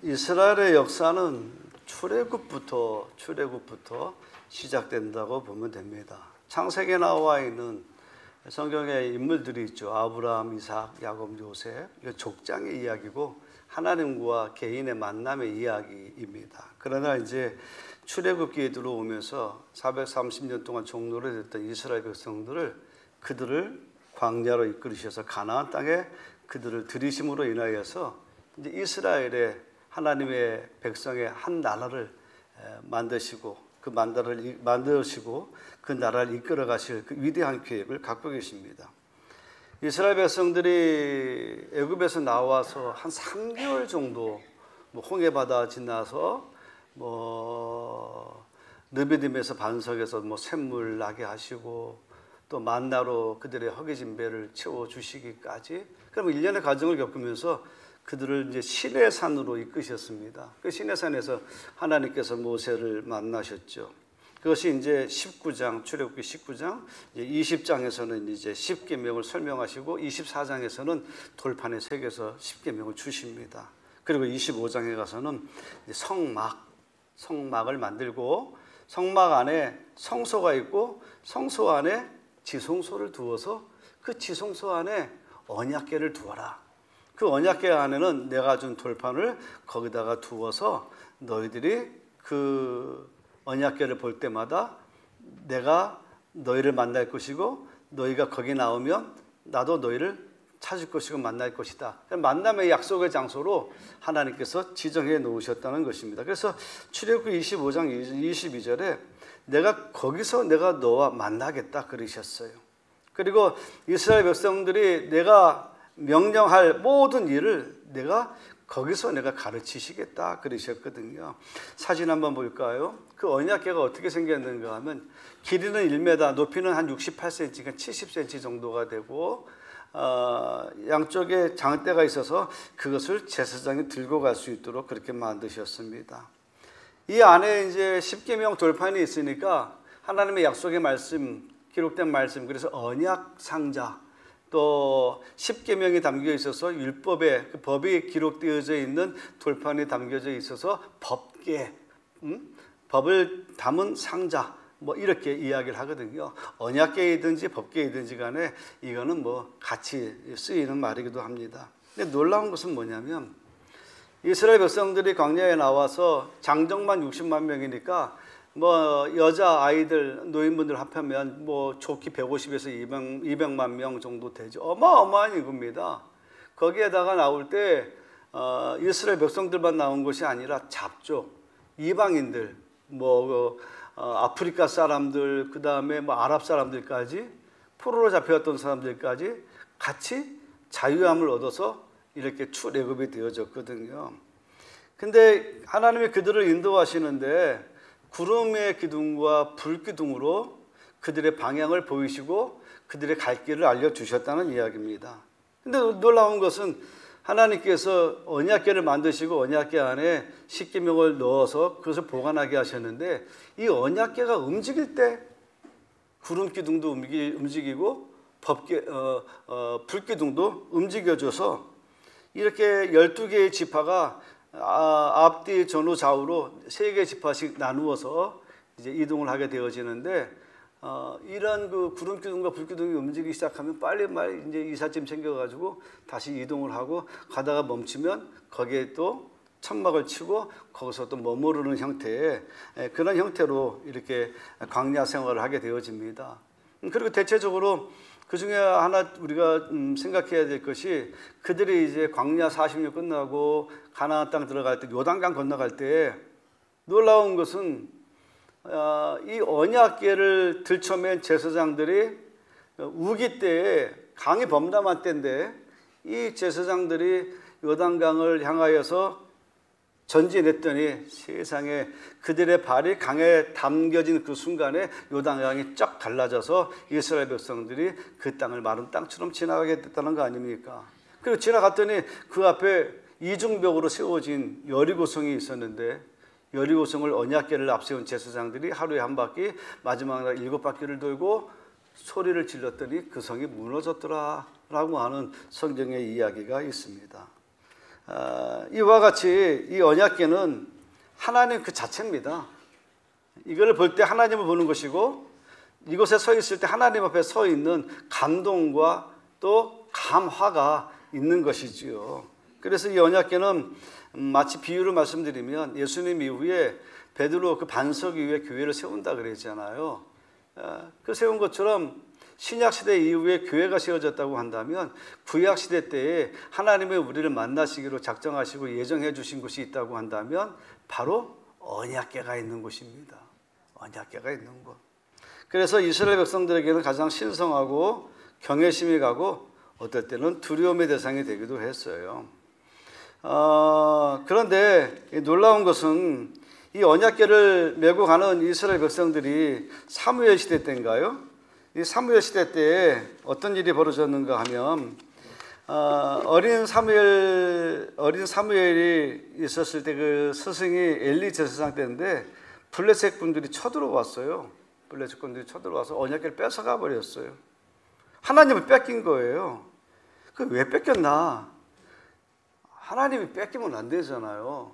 이스라엘의 역사는 출애굽부터 시작된다고 보면 됩니다. 창세기에 나와 있는 성경의 인물들이 있죠. 아브라함, 이삭, 야곱, 요셉. 이건 족장의 이야기고 하나님과 개인의 만남의 이야기입니다. 그러나 이제 출애굽기에 들어오면서 430년 동안 종노를 했던 이스라엘 백성들을 그들을 광야로 이끌으셔서 가나안 땅에 그들을 들이심으로 인하여서 이제 이스라엘의 하나님의 백성의 한 나라를 만드시고 그 나라를 이끌어 가실 그 위대한 계획을 갖고 계십니다. 이스라엘 백성들이 애굽에서 나와서 한 3개월 정도 홍해 바다 지나서 느비딤에서 반석에서 샘물 나게 하시고 또 만나로 그들의 허기진 배를 채워 주시기까지, 그러면 1년의 과정을 겪으면서 그들을 이제 시내산으로 이끄셨습니다. 그 시내산에서 하나님께서 모세를 만나셨죠. 그것이 이제 19장, 출애굽기 19장, 20장에서는 이제 10계명을 설명하시고 24장에서는 돌판에 새겨서 10계명을 주십니다. 그리고 25장에 가서는 성막을 만들고 성막 안에 성소가 있고 성소 안에 지성소를 두어서 그 지성소 안에 언약궤를 두어라. 그 언약궤 안에는 내가 준 돌판을 거기다가 두어서 너희들이 그 언약궤를 볼 때마다 내가 너희를 만날 것이고 너희가 거기 나오면 나도 너희를 찾을 것이고 만날 것이다. 만남의 약속의 장소로 하나님께서 지정해 놓으셨다는 것입니다. 그래서 출애굽기 25장 22절에 내가 거기서 내가 너와 만나겠다 그러셨어요. 그리고 이스라엘 백성들이 내가 명령할 모든 일을 거기서 내가 가르치시겠다 그러셨거든요. 사진 한번 볼까요? 그 언약궤가 어떻게 생겼는가 하면 길이는 1m, 높이는 한 68cm, 70cm 정도가 되고 양쪽에 장대가 있어서 그것을 제사장이 들고 갈 수 있도록 그렇게 만드셨습니다. 이 안에 이제 10계명 돌판이 있으니까 하나님의 약속의 말씀, 기록된 말씀, 그래서 언약 상자, 또 10계명이 담겨 있어서 율법에 그 법이 기록되어져 있는 돌판이 담겨져 있어서 법궤, 법을 담은 상자, 이렇게 이야기를 하거든요. 언약궤이든지 법궤이든지 간에 이거는 같이 쓰이는 말이기도 합니다. 근데 놀라운 것은 뭐냐면 이스라엘 백성들이 광야에 나와서 장정만 60만 명이니까 여자 아이들 노인분들 합하면 좋기 150에서 200만 명 정도 되죠. 어마어마한 인구입니다. 거기에다가 나올 때 이스라엘 백성들만 나온 것이 아니라 잡족, 이방인들, 아프리카 사람들, 그 다음에 아랍 사람들까지, 포로로 잡혀왔던 사람들까지 같이 자유함을 얻어서 이렇게 출애굽이 되어졌거든요. 근데 하나님이 그들을 인도하시는데 구름의 기둥과 불기둥으로 그들의 방향을 보이시고 그들의 갈 길을 알려주셨다는 이야기입니다. 근데 놀라운 것은 하나님께서 언약궤를 만드시고 언약궤 안에 10계명을 넣어서 그것을 보관하게 하셨는데 이 언약궤가 움직일 때 구름기둥도 움직이고 불기둥도 움직여줘서 이렇게 12개의 지파가 앞뒤 전후 좌우로 3개의 지파씩 나누어서 이제 이동을 하게 되어지는데 이런 그 구름기둥과 불기둥이 움직이기 시작하면 빨리 이제 이삿짐 챙겨가지고 다시 이동을 하고 가다가 멈추면 거기에 또 천막을 치고 거기서 또 머무르는 형태의 그런 형태로 이렇게 광야 생활을 하게 되어집니다. 그리고 대체적으로 그 중에 하나 우리가 생각해야 될 것이 그들이 이제 광야 40년 끝나고 가나안 땅 들어갈 때 요단강 건너갈 때 놀라운 것은 이 언약궤를 들쳐맨 제사장들이 우기 때에 강이 범람한 때인데 이 제사장들이 요단강을 향하여서 전진했더니 세상에 그들의 발이 강에 담겨진 그 순간에 요단강이 쫙 갈라져서 이스라엘 백성들이 그 땅을 마른 땅처럼 지나가게 됐다는 거 아닙니까? 그리고 지나갔더니 그 앞에 이중벽으로 세워진 여리고성이 있었는데 여리고성을 언약궤를 앞세운 제사장들이 하루에 한 바퀴, 마지막 날 7바퀴를 돌고 소리를 질렀더니 그 성이 무너졌더라 라고 하는 성경의 이야기가 있습니다. 이와 같이 이 언약궤는 하나님 그 자체입니다. 이걸 볼 때 하나님을 보는 것이고 이곳에 서 있을 때 하나님 앞에 서 있는 감동과 또 감화가 있는 것이지요. 그래서 이 언약궤는 마치 비유를 말씀드리면 예수님 이후에 베드로 그 반석 위에 교회를 세운다 그랬잖아요. 그 세운 것처럼 신약시대 이후에 교회가 세워졌다고 한다면 구약시대 때에 하나님의 우리를 만나시기로 작정하시고 예정해 주신 곳이 있다고 한다면 바로 언약궤가 있는 곳입니다. 언약궤가 있는 곳. 그래서 이스라엘 백성들에게는 가장 신성하고 경외심이 가고 어떨 때는 두려움의 대상이 되기도 했어요. 그런데 놀라운 것은 이 언약궤를 메고 가는 이스라엘 백성들이 사무엘 시대 때인가요? 이 사무엘 시대 때에 어떤 일이 벌어졌는가 하면 어린 사무엘이 있었을 때 그 스승이 엘리 제사장 때인데 블레셋 군들이 쳐들어왔어요. 블레셋 군들이 쳐들어와서 언약궤를 뺏어가 버렸어요. 하나님을 뺏긴 거예요. 그 왜 뺏겼나? 하나님이 뺏기면 안 되잖아요.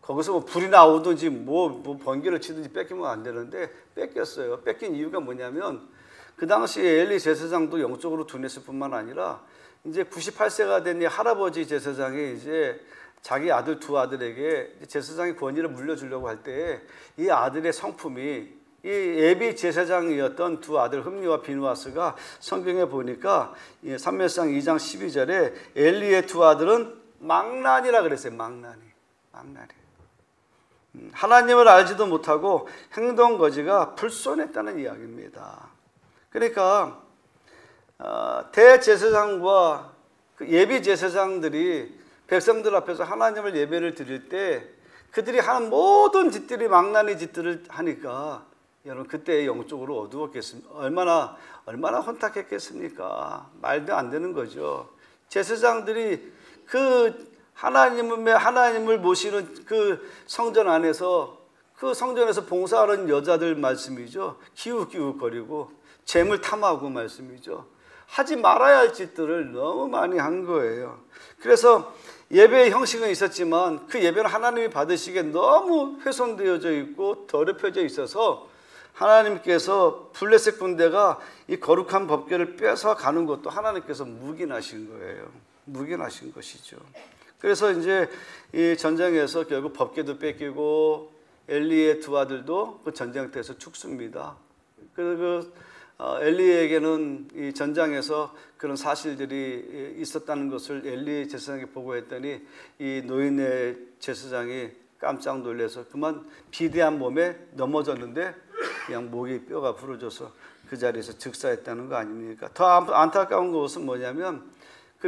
거기서 뭐 불이 나오든지 뭐 번개를 치든지 뺏기면 안 되는데 뺏겼어요. 뺏긴 이유가 뭐냐면 그 당시에 엘리 제사장도 영적으로 둔했을 뿐만 아니라 이제 98세가 된 이 할아버지 제사장이 이제 자기 아들 두 아들에게 제사장의 권위를 물려주려고 할 때 이 아들의 성품이 이 예비 제사장이었던 두 아들 흠리와 비누아스가 성경에 보니까 사무엘상 2장 12절에 엘리의 두 아들은 망난이라 그랬어요. 망난이. 하나님을 알지도 못하고 행동 거지가 불손했다는 이야기입니다. 그러니까 대제사장과 그 예비 제사장들이 백성들 앞에서 하나님을 예배를 드릴 때 그들이 하는 모든 짓들이 망나니 짓들을 하니까 여러분 그때 영적으로 어두웠겠습니까? 얼마나 혼탁했겠습니까? 말도 안 되는 거죠. 제사장들이 그 하나님을 모시는 그 성전 안에서 그 성전에서 봉사하는 여자들 말씀이죠. 기웃기웃거리고 재물 탐하고 말씀이죠. 하지 말아야 할 짓들을 너무 많이 한 거예요. 그래서 예배의 형식은 있었지만 그 예배는 하나님이 받으시기에 너무 훼손되어져 있고 더럽혀져 있어서 하나님께서 블레셋 군대가 이 거룩한 법궤를 뺏어 가는 것도 하나님께서 묵인하신 거예요. 묵인하신 것이죠. 그래서 이제 이 전쟁에서 결국 법궤도 뺏기고 엘리의 두 아들도 그 전쟁터에서 죽습니다. 그 엘리에게는 이 전장에서 그런 사실들이 있었다는 것을 엘리 제사장이 보고했더니 이 노인의 제사장이 깜짝 놀라서 그만 비대한 몸에 넘어졌는데 그냥 목에 뼈가 부러져서 그 자리에서 즉사했다는 거 아닙니까? 더 안타까운 것은 뭐냐면 그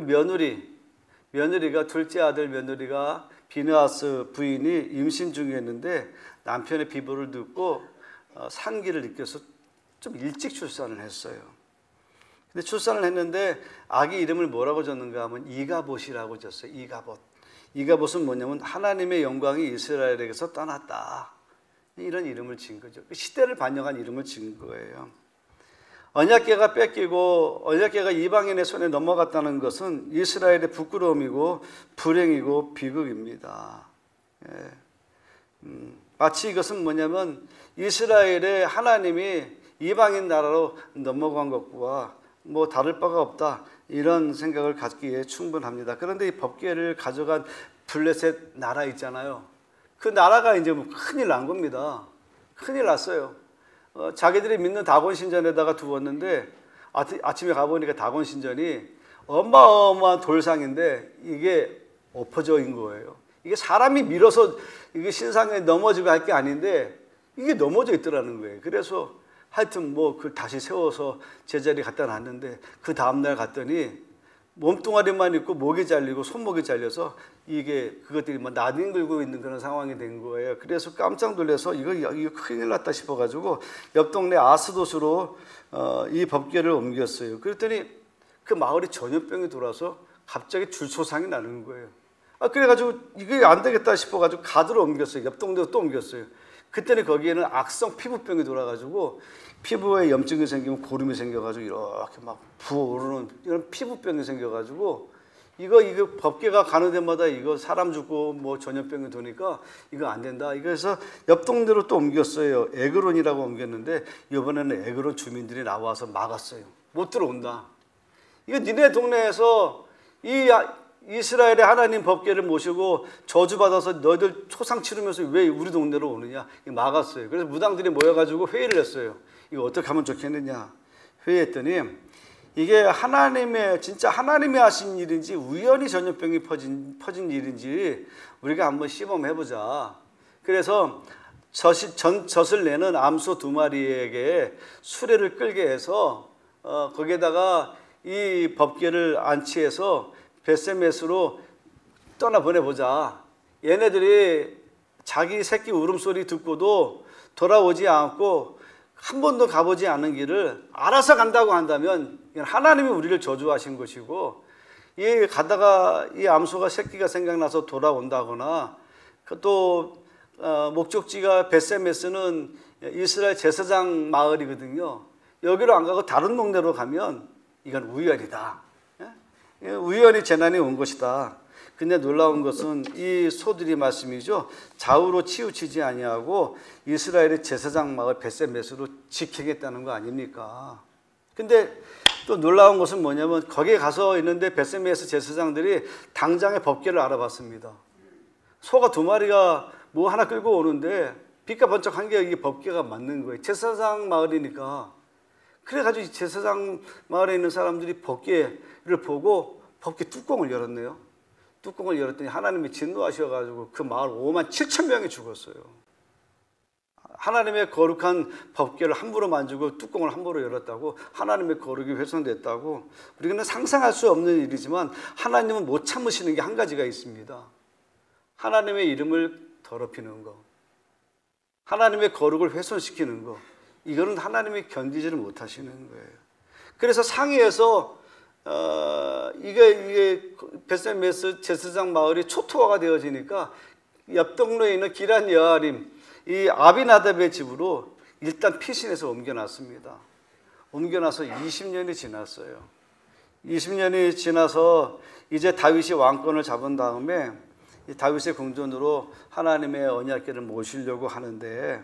며느리가 둘째 아들 며느리가 비느하스 부인이 임신 중이었는데 남편의 비보를 듣고 산기를 느껴서 좀 일찍 출산을 했어요. 근데 출산을 했는데 아기 이름을 뭐라고 줬는가 하면 이가봇이라고 줬어요. 이가봇은 뭐냐면 하나님의 영광이 이스라엘에게서 떠났다. 이런 이름을 지은 거죠. 시대를 반영한 이름을 지은 거예요. 언약궤가 뺏기고 언약궤가 이방인의 손에 넘어갔다는 것은 이스라엘의 부끄러움이고 불행이고 비극입니다. 마치 이것은 뭐냐면 이스라엘의 하나님이 이방인 나라로 넘어간 것과 뭐 다를 바가 없다 이런 생각을 갖기에 충분합니다. 그런데 이 법궤를 가져간 블레셋 나라 있잖아요. 그 나라가 이제 뭐 큰일 난 겁니다. 큰일 났어요. 자기들이 믿는 다곤 신전에다가 두었는데 아침에 가보니까 다곤 신전이 어마어마한 돌상인데 이게 엎어져인 거예요. 이게 사람이 밀어서 이게 신상에 넘어지고 할 게 아닌데 이게 넘어져 있더라는 거예요. 그래서 하여튼 뭐 그걸 다시 세워서 제자리에 갖다 놨는데 그 다음날 갔더니 몸뚱아리만 있고 목이 잘리고 손목이 잘려서 이게 그것들이 막 나뒹굴고 있는 그런 상황이 된 거예요. 그래서 깜짝 놀라서 이거 큰일 났다 싶어가지고 옆 동네 아스돗으로 이 법궤를 옮겼어요. 그랬더니 그 마을이 전염병이 돌아서 갑자기 줄소상이 나는 거예요. 그래가지고 이게 안 되겠다 싶어가지고 가드로 옮겼어요. 옆 동네로 또 옮겼어요. 그때는 거기에는 악성 피부병이 돌아가지고 피부에 염증이 생기면 고름이 생겨가지고 이렇게 막 부어오르는 이런 피부병이 생겨가지고 이거 법궤가 가는 데마다 이거 사람 죽고 뭐 전염병이 도니까 이거 안 된다. 이거에서 옆 동네로 또 옮겼어요. 에그론이라고 옮겼는데 이번에는 에그론 주민들이 나와서 막았어요. 못 들어온다. 이거 니네 동네에서 이스라엘의 하나님 법궤를 모시고 저주받아서 너희들 초상 치르면서 왜 우리 동네로 오느냐. 막았어요. 그래서 무당들이 모여가지고 회의를 했어요. 이거 어떻게 하면 좋겠느냐. 회의했더니 이게 진짜 하나님이 하신 일인지 우연히 전염병이 퍼진 일인지 우리가 한번 시범해보자. 그래서 젖을 내는 암소 2마리에게 수레를 끌게 해서 거기에다가 이 법궤를 안치해서 벳세메스로 떠나보내보자. 얘네들이 자기 새끼 울음소리 듣고도 돌아오지 않고 한 번도 가보지 않은 길을 알아서 간다고 한다면 하나님이 우리를 저주하신 것이고, 이 가다가 이 암소가 새끼가 생각나서 돌아온다거나, 또 목적지가 벳세메스는 이스라엘 제사장 마을이거든요. 여기로 안 가고 다른 동네로 가면 이건 우연이다. 우연히 재난이 온 것이다. 근데 놀라운 것은 이 소들이 말씀이죠. 좌우로 치우치지 아니하고 이스라엘의 제사장 마을 벳세메스로 지키겠다는 거 아닙니까? 근데 또 놀라운 것은 뭐냐면 거기에 가서 있는데 벳세메스 제사장들이 당장의 법궤를 알아봤습니다. 소가 2마리가 뭐 하나 끌고 오는데 빛과 번쩍한 게 이게 법궤가 맞는 거예요. 제사장 마을이니까. 그래가지고 제사장 마을에 있는 사람들이 법궤를 보고 법궤 뚜껑을 열었네요. 뚜껑을 열었더니 하나님이 진노하셔가지고 그 마을 5만 7천 명이 죽었어요. 하나님의 거룩한 법궤를 함부로 만지고 뚜껑을 함부로 열었다고 하나님의 거룩이 훼손됐다고. 우리는 상상할 수 없는 일이지만 하나님은 못 참으시는 게 한 가지가 있습니다. 하나님의 이름을 더럽히는 거, 하나님의 거룩을 훼손시키는 거, 이거는 하나님이 견디지를 못하시는 거예요. 그래서 상위에서 이게 벳세메스 제사장 마을이 초토화가 되어지니까 옆 동네에 있는 기란 여아림, 이 아비나답의 집으로 일단 피신해서 옮겨놨습니다. 옮겨놔서 20년이 지났어요. 20년이 지나서 이제 다윗이 왕권을 잡은 다음에 이 다윗의 궁전으로 하나님의 언약궤를 모시려고 하는데,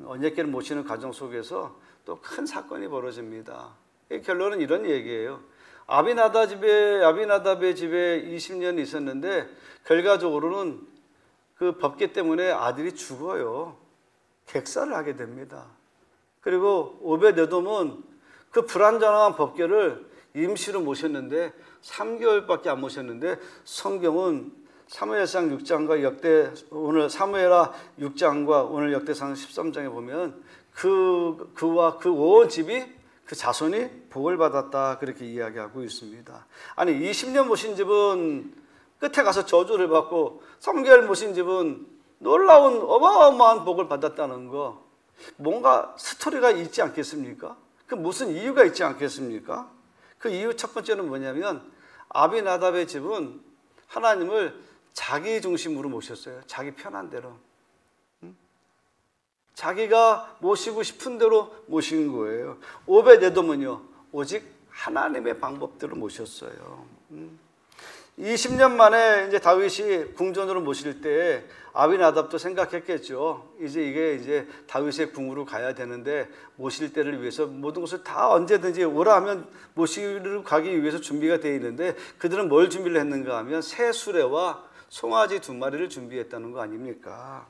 언약궤를 모시는 과정 속에서 또 큰 사건이 벌어집니다. 결론은 이런 얘기예요. 아비나답의 집에 20년 있었는데 결과적으로는 그 법궤 때문에 아들이 죽어요. 객사를 하게 됩니다. 그리고 오벳에돔은 그 불완전한 법궤를 임시로 모셨는데 3개월밖에 안 모셨는데, 성경은 사무엘상 6장과 오늘 사무엘하 6장과 오늘 역대상 13장에 보면 그와 그 온 집이, 그 자손이 복을 받았다, 그렇게 이야기하고 있습니다. 아니 20년 모신 집은 끝에 가서 저주를 받고 3개월 모신 집은 놀라운 어마어마한 복을 받았다는 거, 뭔가 스토리가 있지 않겠습니까? 그 무슨 이유가 있지 않겠습니까? 그 이유 첫 번째는 뭐냐면 아비나답의 집은 하나님을 자기 중심으로 모셨어요. 자기 편한 대로. 자기가 모시고 싶은 대로 모신 거예요. 오벳에돔은요, 오직 하나님의 방법대로 모셨어요. 20년 만에 이제 다윗이 궁전으로 모실 때 아비나답도 생각했겠죠. 이게 다윗의 궁으로 가야 되는데 모실 때를 위해서 모든 것을 다 언제든지 오라 하면 모시러 가기 위해서 준비가 되어 있는데, 그들은 뭘 준비를 했는가 하면 새 수레와 송아지 2마리를 준비했다는 거 아닙니까?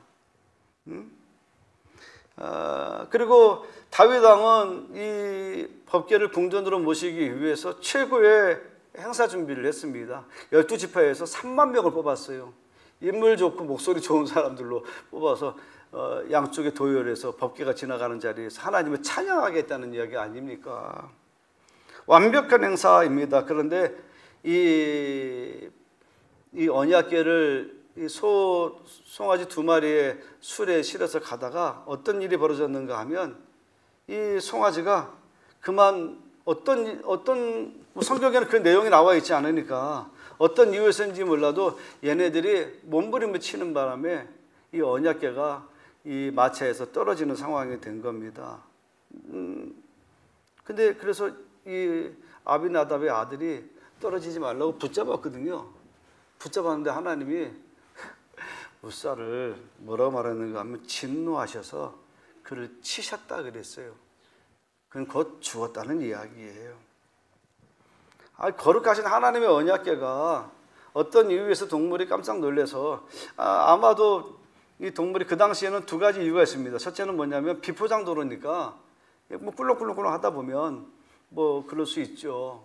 그리고 다윗 왕은 이 법궤를 궁전으로 모시기 위해서 최고의 행사 준비를 했습니다. 12지파에서 3만 명을 뽑았어요. 인물 좋고 목소리 좋은 사람들로 뽑아서 양쪽에 도열해서 법궤가 지나가는 자리에서 하나님을 찬양하겠다는 이야기 아닙니까? 완벽한 행사입니다. 그런데 이 언약궤를 이 송아지 2마리의 수레에 실어서 가다가 어떤 일이 벌어졌는가 하면, 이 송아지가 그만 성경에는 그 내용이 나와 있지 않으니까 어떤 이유에서인지 몰라도 얘네들이 몸부림을 치는 바람에 이 언약궤가 이 마차에서 떨어지는 상황이 된 겁니다. 근데 그래서 이 아비나답의 아들이 떨어지지 말라고 붙잡았거든요. 붙잡았는데 하나님이 우사를 뭐라고 말했는가 하면 진노하셔서 그를 치셨다 그랬어요. 그건 곧 죽었다는 이야기예요. 거룩하신 하나님의 언약궤가 어떤 이유에서 동물이 깜짝 놀라서 아마도 이 동물이 그 당시에는 두 가지 이유가 있습니다. 첫째는 뭐냐면 비포장도로니까 뭐 꿀렁꿀렁꿀렁 하다 보면 뭐 그럴 수 있죠.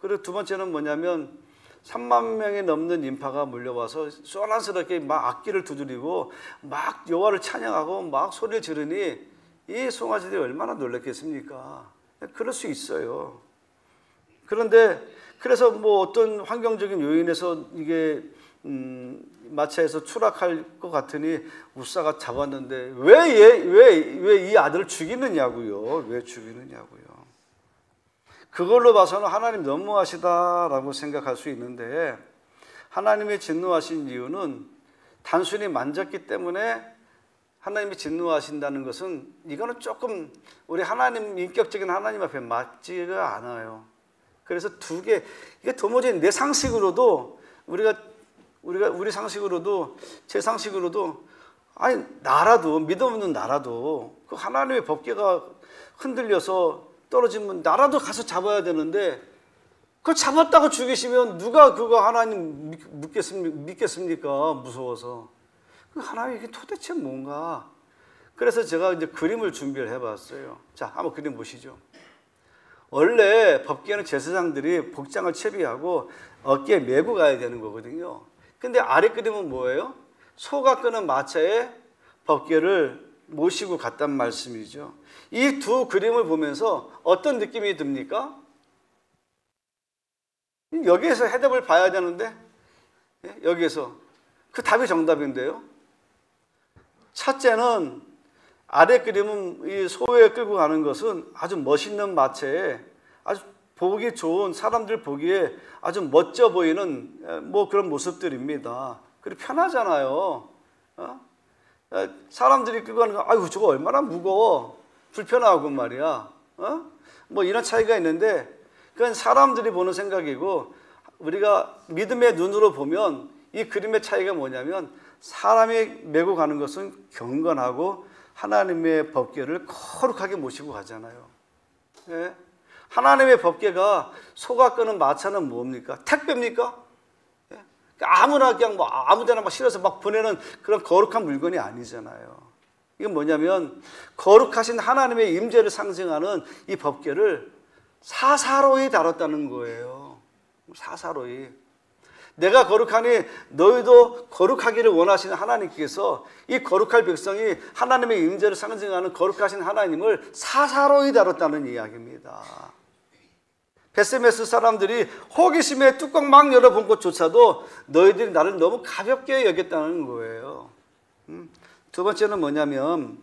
그리고 두 번째는 뭐냐면 3만 명이 넘는 인파가 몰려와서 소란스럽게 막 악기를 두드리고 막 여호와를 찬양하고 막 소리를 지르니 이 송아지들이 얼마나 놀랐겠습니까? 그럴 수 있어요. 그런데 그래서 뭐 어떤 환경적인 요인에서 이게 마차에서 추락할 것 같으니 우사가 잡았는데 왜 이 아들을 죽이느냐고요? 왜 죽이느냐고요? 그걸로 봐서는 하나님 너무하시다라고 생각할 수 있는데 하나님이 진노하신 이유는 단순히 만졌기 때문에 하나님이 진노하신다는 것은 이거는 조금 우리 하나님 인격적인 하나님 앞에 맞지가 않아요. 그래서 이게 도무지 내 상식으로도 우리 상식으로도 제 상식으로도 나라도 믿음 없는 나라도 그 하나님의 법궤가 흔들려서 떨어지면 나라도 가서 잡아야 되는데 그걸 잡았다고 죽이시면 누가 그거 하나님 믿겠습니까? 무서워서. 그 하나님 이게 도대체 뭔가? 그래서 제가 이제 그림을 준비를 해봤어요. 자, 한번 그림 보시죠. 원래 법궤는 제사장들이 복장을 채비하고 어깨에 메고 가야 되는 거거든요. 근데 아래 그림은 뭐예요? 소가 끄는 마차에 법궤를 모시고 갔단 말씀이죠. 이 두 그림을 보면서 어떤 느낌이 듭니까? 여기에서 해답을 봐야 되는데 여기에서 그 답이 정답인데요. 첫째는 아래 그림은 이 소에 끌고 가는 것은 아주 멋있는 마차에 아주 보기 좋은 사람들 보기에 아주 멋져 보이는 뭐 그런 모습들입니다. 그리고 편하잖아요. 사람들이 끌고 가는 거, 아이고 저거 얼마나 무거워, 불편하고 말이야. 뭐 이런 차이가 있는데 그건 사람들이 보는 생각이고 우리가 믿음의 눈으로 보면 이 그림의 차이가 뭐냐면 사람이 메고 가는 것은 경건하고 하나님의 법궤를 거룩하게 모시고 가잖아요. 예? 하나님의 법궤가 소가 끄는 마차는 뭡니까? 택배입니까? 예? 아무나 그냥 뭐 아무데나 막 실어서 막 보내는 그런 거룩한 물건이 아니잖아요. 이건 뭐냐면 거룩하신 하나님의 임재를 상징하는 이 법궤를 사사로이 다뤘다는 거예요. 사사로이. 내가 거룩하니 너희도 거룩하기를 원하시는 하나님께서 이 거룩할 백성이 하나님의 임재를 상징하는 거룩하신 하나님을 사사로이 다뤘다는 이야기입니다. 베세메스 사람들이 호기심에 뚜껑 막 열어본 것조차도 너희들이 나를 너무 가볍게 여겼다는 거예요. 두 번째는 뭐냐면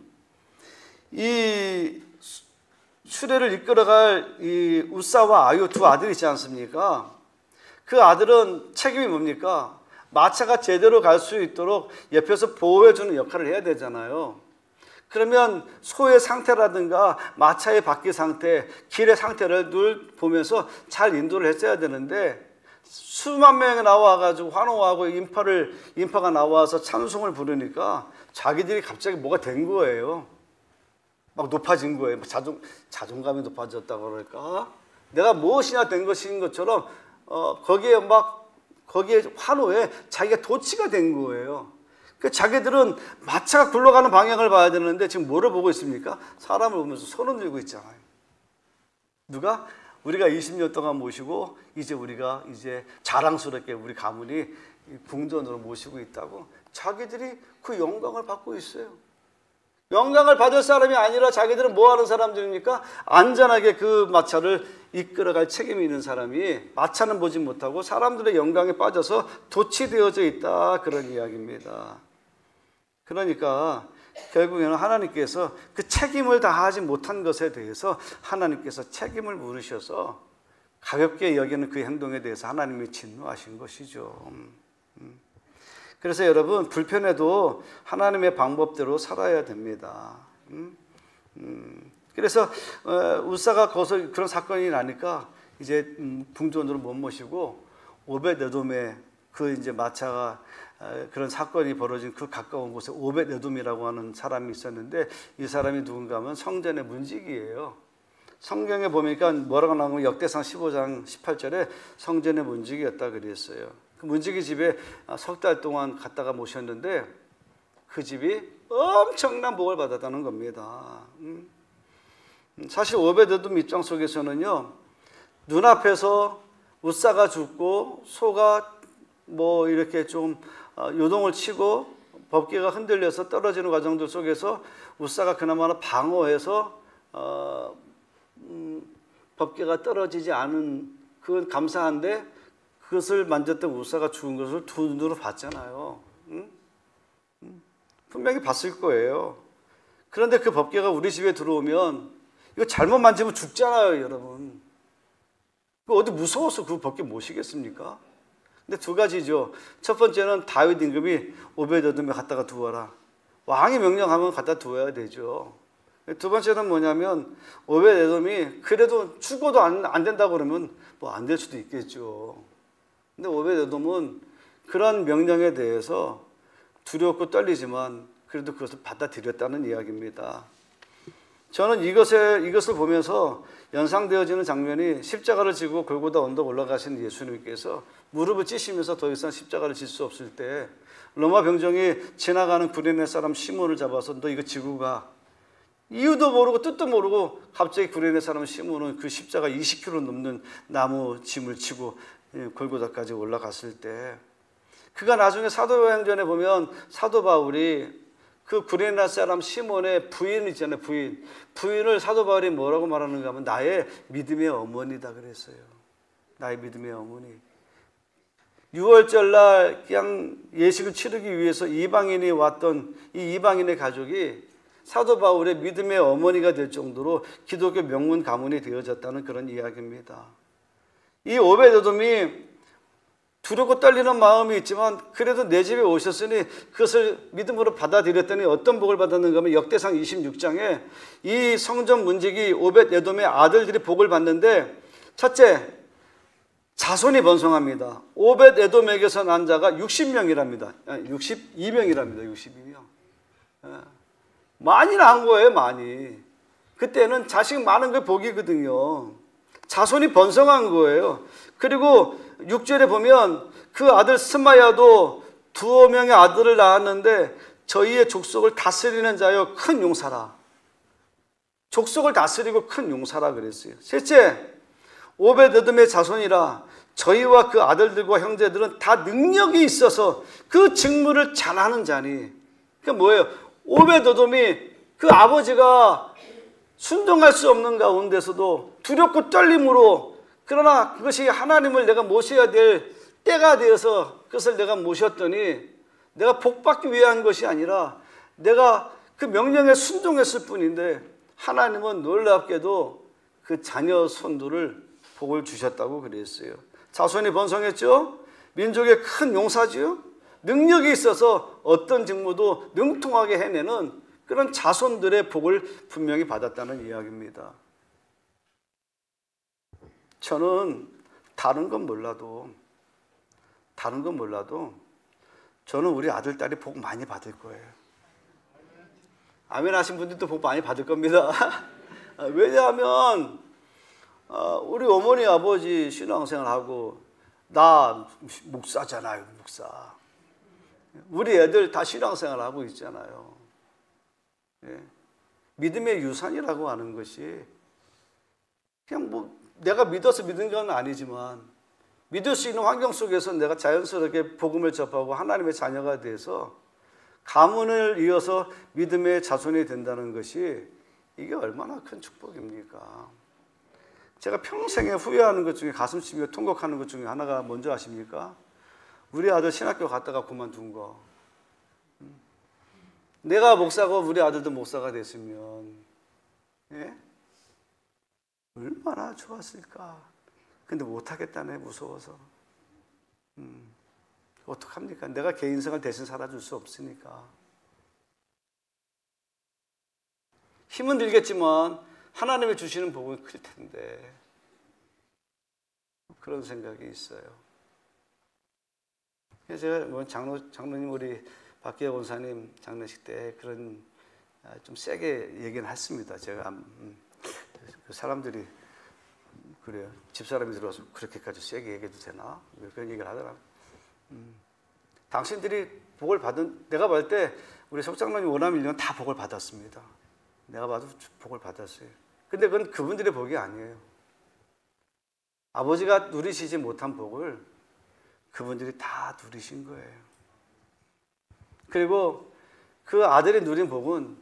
이 수레를 이끌어갈 이 우사와 아유 두 아들이 있지 않습니까? 그 아들은 책임이 뭡니까? 마차가 제대로 갈 수 있도록 옆에서 보호해주는 역할을 해야 되잖아요. 그러면 소의 상태라든가 마차의 바퀴 상태, 길의 상태를 늘 보면서 잘 인도를 했어야 되는데 수만 명이 나와가지고 환호하고 인파가 나와서 찬송을 부르니까 자기들이 갑자기 뭐가 된 거예요. 막 높아진 거예요. 자존감이 높아졌다고 그럴까? 내가 무엇이나 된 것인 것처럼 거기에 환호에 자기가 도취가 된 거예요. 그 자기들은 마차가 굴러가는 방향을 봐야 되는데 지금 뭐를 보고 있습니까? 사람을 보면서 손을 들고 있잖아요. 누가? 우리가 20년 동안 모시고 우리가 자랑스럽게 우리 가문이 궁전으로 모시고 있다고 자기들이 그 영광을 받고 있어요. 영광을 받을 사람이 아니라 자기들은 뭐 하는 사람들입니까? 안전하게 그 마차를 이끌어갈 책임이 있는 사람이 마차는 보지 못하고 사람들의 영광에 빠져서 도취되어져 있다, 그런 이야기입니다. 그러니까 결국에는 하나님께서 그 책임을 다하지 못한 것에 대해서 하나님께서 책임을 물으셔서 가볍게 여기는 그 행동에 대해서 하나님이 진노하신 것이죠. 그래서 여러분, 불편해도 하나님의 방법대로 살아야 됩니다. 그래서 우사가 거기서 그런 사건이 나니까 이제 궁전으로 못 모시고 오벳에돔에 그 이제 마차가 그런 사건이 벌어진 그 가까운 곳에 오벳에돔이라고 하는 사람이 있었는데 이 사람이 누군가 하면 성전의 문지기예요. 성경에 보니까 뭐라고 나오면 역대상 15장 18절에 성전의 문지기였다 그랬어요. 그 문지기 집에 석 달 동안 갔다가 모셨는데 그 집이 엄청난 복을 받았다는 겁니다. 사실 오벳에돔 입장 속에서는요, 눈앞에서 웃사가 죽고 소가 뭐 이렇게 좀 요동을 치고 법궤가 흔들려서 떨어지는 과정들 속에서 웃사가 그나마 방어해서 법궤가 떨어지지 않은, 그건 감사한데 그것을 만졌던 웃사가 죽은 것을 두 눈으로 봤잖아요. 분명히 봤을 거예요. 그런데 그 법궤가 우리 집에 들어오면 이거 잘못 만지면 죽잖아요, 여러분. 어디 무서워서 그 법궤 모시겠습니까? 근데 두 가지죠. 첫 번째는 다윗 임금이 오벳에돔에 갖다가 두어라. 왕이 명령하면 갖다 두어야 되죠. 두 번째는 뭐냐면 오벳에돔이 그래도 죽어도 안 된다고 그러면 뭐 안 될 수도 있겠죠. 근데 오벳에돔은 그런 명령에 대해서 두렵고 떨리지만 그래도 그것을 받아들였다는 이야기입니다. 저는 이것을 보면서 연상되어지는 장면이 십자가를 지고 골고다 언덕 올라가신 예수님께서 무릎을 찌시면서 더 이상 십자가를 질 수 없을 때 로마 병정이 지나가는 구레네 사람 시몬을 잡아서 너 이거 지고 가. 이유도 모르고 뜻도 모르고 갑자기 구레네 사람 시몬은 그 십자가 20km 넘는 나무 짐을 지고 골고다까지 올라갔을 때, 그가 나중에 사도행전에 보면 사도 바울이 그 구레네 사람 시몬의 부인 있잖아요. 부인을 사도 바울이 뭐라고 말하는가 하면 나의 믿음의 어머니다 그랬어요. 나의 믿음의 어머니. 6월절 날 그냥 예식을 치르기 위해서 이방인이 왔던 이 이방인의 가족이 사도 바울의 믿음의 어머니가 될 정도로 기독교 명문 가문이 되어졌다는 그런 이야기입니다. 이 오벳에돔이 두렵고 떨리는 마음이 있지만 그래도 내 집에 오셨으니 그것을 믿음으로 받아들였더니 어떤 복을 받았는가 하면 역대상 26장에 이 성전 문지기 오벳에돔의 아들들이 복을 받는데, 첫째, 자손이 번성합니다. 오벳에돔에게서 난 자가 60명이랍니다. 62명이랍니다. 62명. 많이 난 거예요, 많이. 그때는 자식 많은 게 복이거든요. 자손이 번성한 거예요. 그리고 6절에 보면 그 아들 스마야도 2명의 아들을 낳았는데 저희의 족속을 다스리는 자여 큰 용사라. 족속을 다스리고 큰 용사라 그랬어요. 셋째, 오벳에돔의 자손이라 저희와 그 아들들과 형제들은 다 능력이 있어서 그 직무를 잘하는 자니. 그게 뭐예요? 오벳에돔이 그 아버지가 순종할 수 없는 가운데서도 두렵고 떨림으로, 그러나 그것이 하나님을 내가 모셔야 될 때가 되어서 그것을 내가 모셨더니 내가 복받기 위한 것이 아니라 내가 그 명령에 순종했을 뿐인데 하나님은 놀랍게도 그 자녀 손들을 복을 주셨다고 그랬어요. 자손이 번성했죠. 민족의 큰 용사지요. 능력이 있어서 어떤 직무도 능통하게 해내는 그런 자손들의 복을 분명히 받았다는 이야기입니다. 저는 다른 건 몰라도 저는 우리 아들, 딸이 복 많이 받을 거예요. 아멘 하신 분들도 복 많이 받을 겁니다. 왜냐하면 우리 어머니 아버지 신앙생활하고 나 목사잖아요. 목사. 우리 애들 다 신앙생활하고 있잖아요. 예. 믿음의 유산이라고 하는 것이 그냥 뭐 내가 믿어서 믿은 건 아니지만 믿을 수 있는 환경 속에서 내가 자연스럽게 복음을 접하고 하나님의 자녀가 돼서 가문을 이어서 믿음의 자손이 된다는 것이 이게 얼마나 큰 축복입니까? 제가 평생에 후회하는 것 중에 가슴치며 통곡하는 것 중에 하나가 뭔지 아십니까? 우리 아들 신학교 갔다가 그만둔 거. 내가 목사고 우리 아들도 목사가 됐으면 예? 얼마나 좋았을까. 근데 못하겠다네, 무서워서. 어떡합니까? 내가 개인 인생을 대신 살아줄 수 없으니까. 힘은 들겠지만 하나님이 주시는 복은 클 텐데 그런 생각이 있어요. 제가 뭐 장로님 우리 박기하 원사님 장례식 때 그런 좀 세게 얘기는 했습니다. 제가 그 사람들이 그래요. 집사람이 들어와서 그렇게까지 세게 얘기해도 되나? 그런 얘기를 하더라고요. 당신들이 복을 받은, 내가 볼 때 우리 석장로님 원암 1년 다 복을 받았습니다. 내가 봐도 복을 받았어요. 근데 그건 그분들의 복이 아니에요. 아버지가 누리시지 못한 복을 그분들이 다 누리신 거예요. 그리고 그 아들이 누린 복은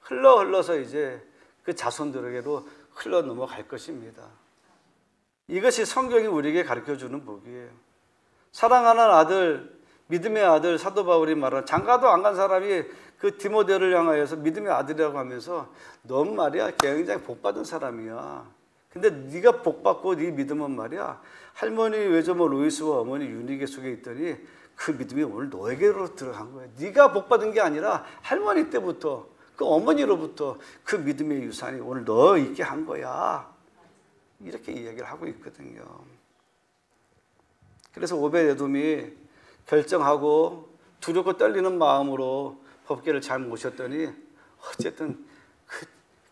흘러서 이제 그 자손들에게로 흘러 넘어갈 것입니다. 이것이 성경이 우리에게 가르쳐주는 복이에요. 사랑하는 아들, 믿음의 아들, 사도 바울이 말하는, 장가도 안 간 사람이 그 디모데를 향하여서 믿음의 아들이라고 하면서 넌 말이야 굉장히 복받은 사람이야. 근데 네가 복받고 네 믿음은 말이야 할머니 외조모 로이스와 어머니 유니게 속에 있더니 그 믿음이 오늘 너에게로 들어간 거야. 네가 복받은 게 아니라 할머니 때부터 그 어머니로부터 그 믿음의 유산이 오늘 너 있게 한 거야. 이렇게 이야기를 하고 있거든요. 그래서 오벳에돔이 결정하고 두렵고 떨리는 마음으로 법궤를 잘 모셨더니 어쨌든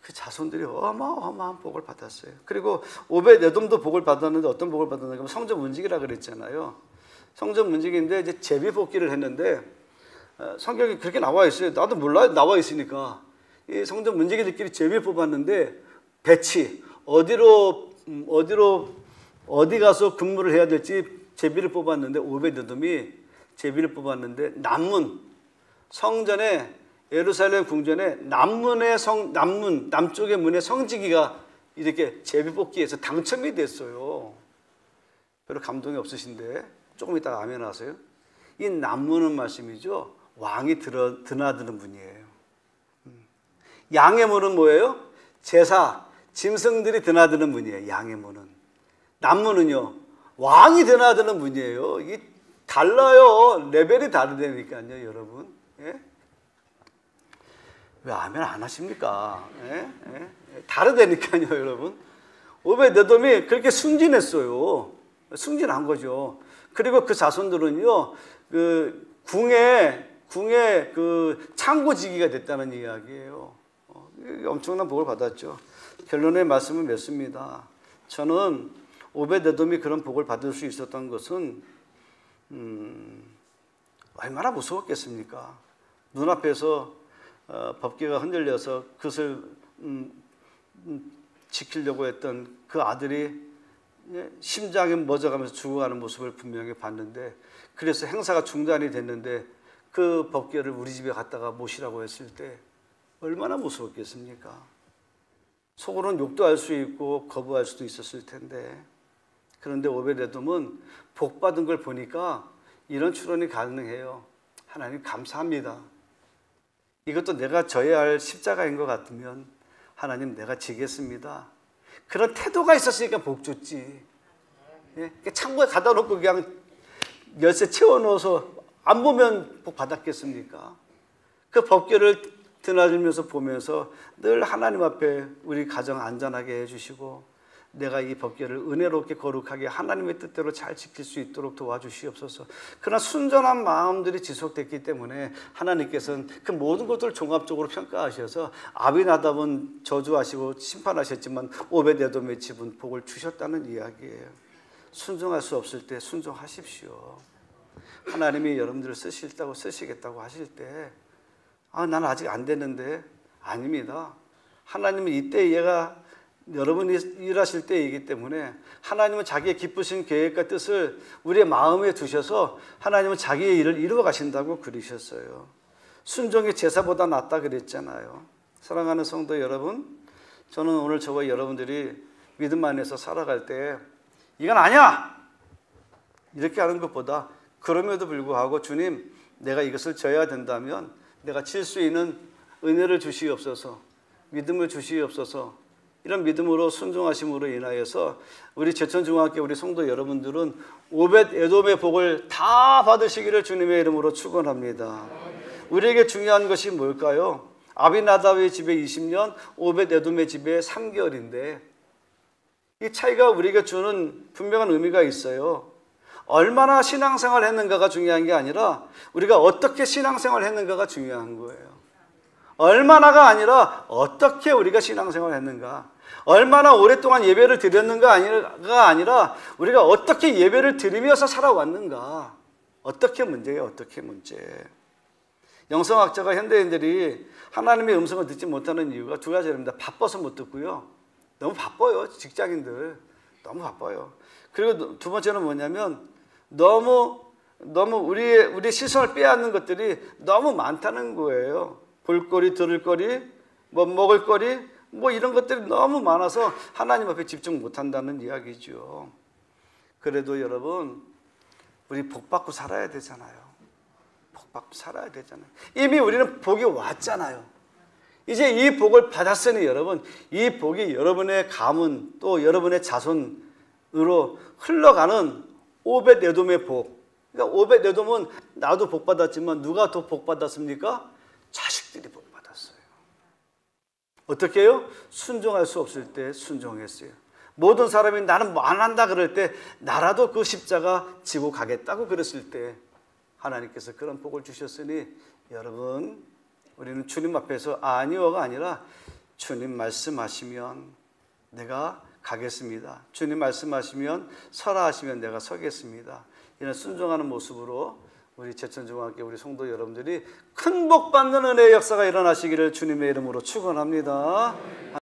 그 자손들이 어마어마한 복을 받았어요. 그리고 오벳에돔도 복을 받았는데 어떤 복을 받았는가 하면 성전 문지기라 그랬잖아요. 성전 문지기인데 이제 제비 뽑기를 했는데 성경에 그렇게 나와 있어요. 나도 몰라요. 나와 있으니까. 이 성전 문지기들끼리 제비 뽑았는데 배치 어디 가서 근무를 해야 될지 제비를 뽑았는데 오벳에돔이 제비를 뽑았는데 성전에 예루살렘 궁전에 남쪽의 문에 성지기가 이렇게 제비뽑기에서 당첨이 됐어요. 별로 감동이 없으신데 조금 이따가 아멘 하세요. 이 남문은 말씀이죠. 왕이 드나드는 분이에요. 양의 문은 뭐예요? 제사, 짐승들이 드나드는 분이에요. 양의 문은. 남문은요. 왕이 드나드는 분이에요. 이게 달라요. 레벨이 다르다니까요, 여러분. 예? 왜 아멘 안 하십니까? 예? 예? 다르다니까요, 여러분. 오벳에돔이 그렇게 승진했어요. 승진한 거죠. 그리고 그 자손들은요, 그 궁의 그 창고지기가 됐다는 이야기예요. 엄청난 복을 받았죠. 결론의 말씀을 맺습니다. 저는 오벳에돔이 그런 복을 받을 수 있었던 것은 얼마나 무서웠겠습니까? 눈앞에서 법궤가 흔들려서 그것을 지키려고 했던 그 아들이 심장이 멎어가면서 죽어가는 모습을 분명히 봤는데, 그래서 행사가 중단이 됐는데 그 법궤를 우리 집에 갖다가 모시라고 했을 때 얼마나 무서웠겠습니까? 속으로는 욕도 할 수 있고 거부할 수도 있었을 텐데, 그런데 오벳에돔은 복 받은 걸 보니까 이런 추론이 가능해요. 하나님 감사합니다. 이것도 내가 져야 할 십자가인 것 같으면 하나님 내가 지겠습니다. 그런 태도가 있었으니까 복 줬지. 예? 창고에 가다 놓고 그냥 열쇠 채워넣어서 안 보면 복 받았겠습니까? 그 법궤를 드나들면서 보면서 늘 하나님 앞에 우리 가정 안전하게 해주시고 내가 이 법궤를 은혜롭게 거룩하게 하나님의 뜻대로 잘 지킬 수 있도록 도와주시옵소서. 그러나 순전한 마음들이 지속됐기 때문에 하나님께서는 그 모든 것들을 종합적으로 평가하셔서 아비나답은 저주하시고 심판하셨지만 오벳에돔의 집은 복을 주셨다는 이야기예요. 순종할 수 없을 때 순종하십시오. 하나님이 여러분들을 쓰시겠다고 하실 때 나는 아직 안 됐는데, 아닙니다. 하나님은 이때 여러분이 일하실 때이기 때문에 하나님은 자기의 기쁘신 계획과 뜻을 우리의 마음에 두셔서 하나님은 자기의 일을 이루어 가신다고 그러셨어요. 순종이 제사보다 낫다 그랬잖아요. 사랑하는 성도 여러분, 저는 오늘 저와 여러분들이 믿음 안에서 살아갈 때 이건 아니야! 이렇게 하는 것보다 그럼에도 불구하고 주님, 내가 이것을 져야 된다면 내가 질 수 있는 은혜를 주시옵소서, 믿음을 주시옵소서. 이런 믿음으로 순종하심으로 인하여서 우리 제천중학교 우리 성도 여러분들은 오벳에돔의 복을 다 받으시기를 주님의 이름으로 축원합니다. 우리에게 중요한 것이 뭘까요? 아비나답의 집에 20년, 오벳에돔의 집에 3개월인데 이 차이가 우리에게 주는 분명한 의미가 있어요. 얼마나 신앙생활 했는가가 중요한 게 아니라 우리가 어떻게 신앙생활 했는가가 중요한 거예요. 얼마나가 아니라 어떻게 우리가 신앙생활 했는가. 얼마나 오랫동안 예배를 드렸는가가 아니라 우리가 어떻게 예배를 드리면서 살아왔는가. 어떻게 문제예요. 어떻게 문제. 영성학자가 현대인들이 하나님의 음성을 듣지 못하는 이유가 두 가지입니다. 바빠서 못 듣고요. 너무 바빠요. 직장인들. 너무 바빠요. 그리고 두 번째는 뭐냐면 너무 우리 시선을 빼앗는 것들이 너무 많다는 거예요. 볼거리, 들을거리, 뭐 먹을거리, 뭐 이런 것들이 너무 많아서 하나님 앞에 집중 못한다는 이야기죠. 그래도 여러분, 우리 복 받고 살아야 되잖아요. 복 받고 살아야 되잖아요. 이미 우리는 복이 왔잖아요. 이제 이 복을 받았으니 여러분, 이 복이 여러분의 가문 또 여러분의 자손으로 흘러가는 오벳 에돔의 복. 그러니까 오벳 에돔은 나도 복 받았지만 누가 더 복 받았습니까? 자식들이 복 받았어요. 어떻게 해요? 순종할 수 없을 때 순종했어요. 모든 사람이 나는 뭐 안 한다 그럴 때 나라도 그 십자가 지고 가겠다고 그랬을 때 하나님께서 그런 복을 주셨으니 여러분, 우리는 주님 앞에서 아니요가 아니라 주님 말씀하시면 내가 가겠습니다. 주님 말씀하시면 서라 하시면 내가 서겠습니다. 이런 순종하는 모습으로 우리 제천중앙교회 우리 성도 여러분들이 큰 복 받는 은혜의 역사가 일어나시기를 주님의 이름으로 축원합니다.